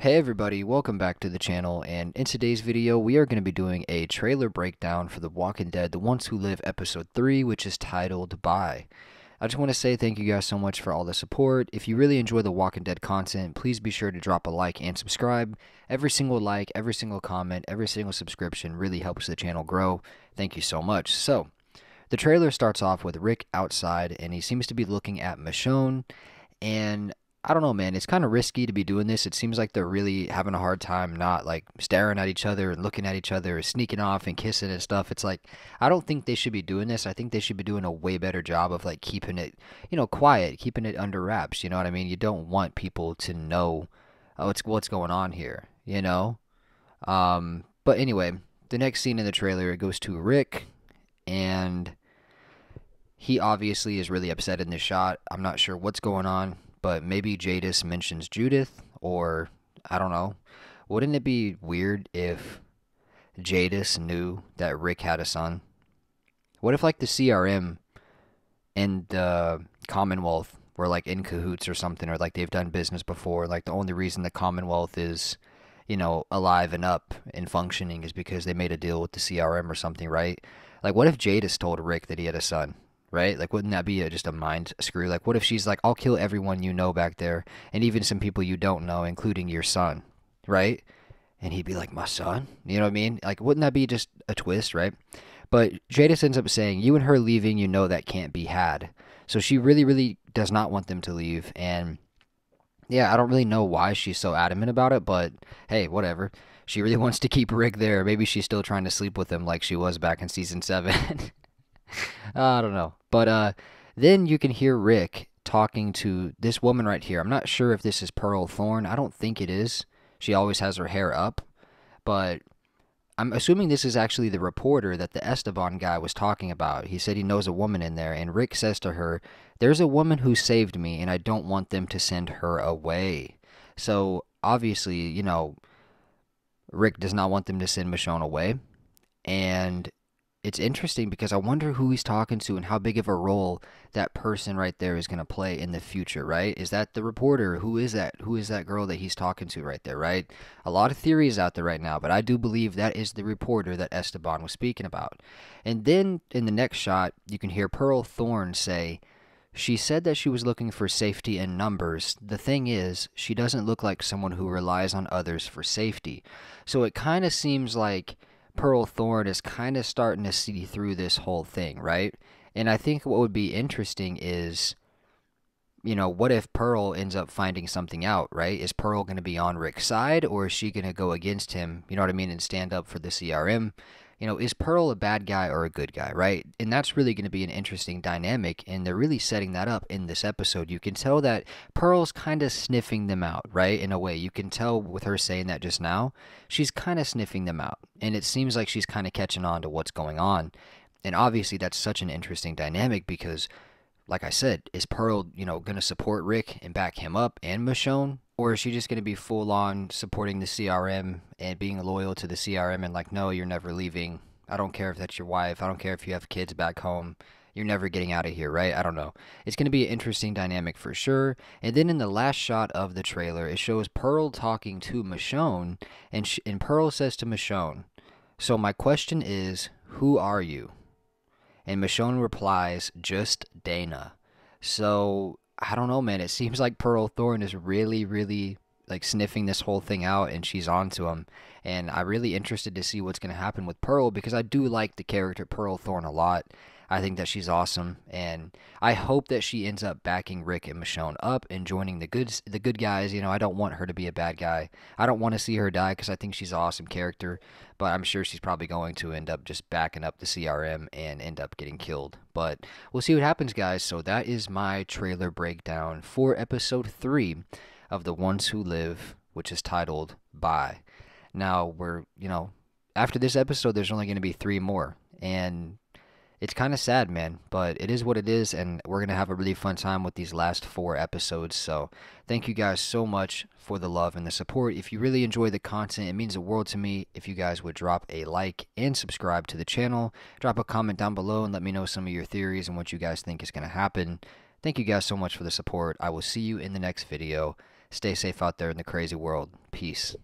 Hey everybody, welcome back to the channel, and in today's video we are going to be doing a trailer breakdown for The Walking Dead: The Ones Who Live episode 3, which is titled Bye. I just want to say thank you guys so much for all the support. If you really enjoy The Walking Dead content, please be sure to drop a like and subscribe. Every single like, every single comment, every single subscription really helps the channel grow. Thank you so much. So, the trailer starts off with Rick outside, and he seems to be looking at Michonne, and I don't know, man. It's kind of risky to be doing this. It seems like they're really having a hard time not like staring at each other and looking at each other, or sneaking off and kissing and stuff. It's like I don't think they should be doing this. I think they should be doing a way better job of like keeping it, quiet, keeping it under wraps. You know what I mean? You don't want people to know what's going on here. But anyway, the next scene in the trailer, it goes to Rick, and he obviously is really upset in this shot. I'm not sure what's going on, but maybe Jadis mentions Judith, or I don't know. Wouldn't it be weird if Jadis knew that Rick had a son? What if like the CRM and the Commonwealth were like in cahoots or something, or like they've done business before? Like the only reason the Commonwealth is, alive and up and functioning is because they made a deal with the CRM or something, right? Like what if Jadis told Rick that he had a son? Right? Like, wouldn't that be just a mind screw? Like, what if she's like, I'll kill everyone you know back there, and even some people you don't know, including your son, right? And he'd be like, my son? You know what I mean? Like, wouldn't that be just a twist, right? But Jadis ends up saying, you and her leaving, that can't be had. So she really, really does not want them to leave. And yeah, I don't really know why she's so adamant about it, but hey, whatever. She really wants to keep Rick there. Maybe she's still trying to sleep with him like she was back in season 7. I don't know. But then you can hear Rick talking to this woman right here. I'm not sure if this is Pearl Thorne. I don't think it is. She always has her hair up. But I'm assuming this is actually the reporter that the Esteban guy was talking about. He said he knows a woman in there, and Rick says to her, there's a woman who saved me, and I don't want them to send her away. So obviously, Rick does not want them to send Michonne away. And it's interesting because I wonder who he's talking to and how big of a role that person right there is going to play in the future, right? Is that the reporter? Who is that? Who is that girl that he's talking to right there, right? A lot of theories out there right now, but I do believe that is the reporter that Esteban was speaking about. And then in the next shot, you can hear Pearl Thorne say, she said that she was looking for safety in numbers. The thing is, she doesn't look like someone who relies on others for safety. So it kind of seems like Pearl Thorne is kind of starting to see through this whole thing, right? And I think what would be interesting is, what if Pearl ends up finding something out, right? Is Pearl going to be on Rick's side, or is she going to go against him, you know what I mean, and stand up for the CRM? Is Pearl a bad guy or a good guy, right? And that's really going to be an interesting dynamic, and they're really setting that up in this episode. You can tell that Pearl's kind of sniffing them out, right? In a way, you can tell with her saying that just now, she's kind of sniffing them out, and it seems like she's kind of catching on to what's going on. And obviously, that's such an interesting dynamic because, like I said, is Pearl, going to support Rick and back him up and Michonne? Or is she just going to be full on supporting the CRM and being loyal to the CRM and like, no, you're never leaving. I don't care if that's your wife. I don't care if you have kids back home. You're never getting out of here, right? I don't know. It's going to be an interesting dynamic for sure. And then in the last shot of the trailer, it shows Pearl talking to Michonne, and Pearl says to Michonne, so my question is, who are you? And Michonne replies, just Dana. So I don't know, man. It seems like Pearl Thorne is really, really like sniffing this whole thing out, and she's on to him. And I'm really interested to see what's going to happen with Pearl because I do like the character Pearl Thorne a lot. I think that she's awesome, and I hope that she ends up backing Rick and Michonne up and joining the good guys. I don't want her to be a bad guy. I don't want to see her die because I think she's an awesome character, but I'm sure she's probably going to end up just backing up the CRM and end up getting killed. But we'll see what happens, guys. So that is my trailer breakdown for episode 3 of The Ones Who Live, which is titled Bye. Now, after this episode, there's only going to be 3 more, and it's kind of sad, man, but it is what it is, and we're going to have a really fun time with these last 4 episodes. So thank you guys so much for the love and the support. If you really enjoy the content, it means the world to me if you guys would drop a like and subscribe to the channel. Drop a comment down below and let me know some of your theories and what you guys think is going to happen. Thank you guys so much for the support. I will see you in the next video. Stay safe out there in the crazy world. Peace.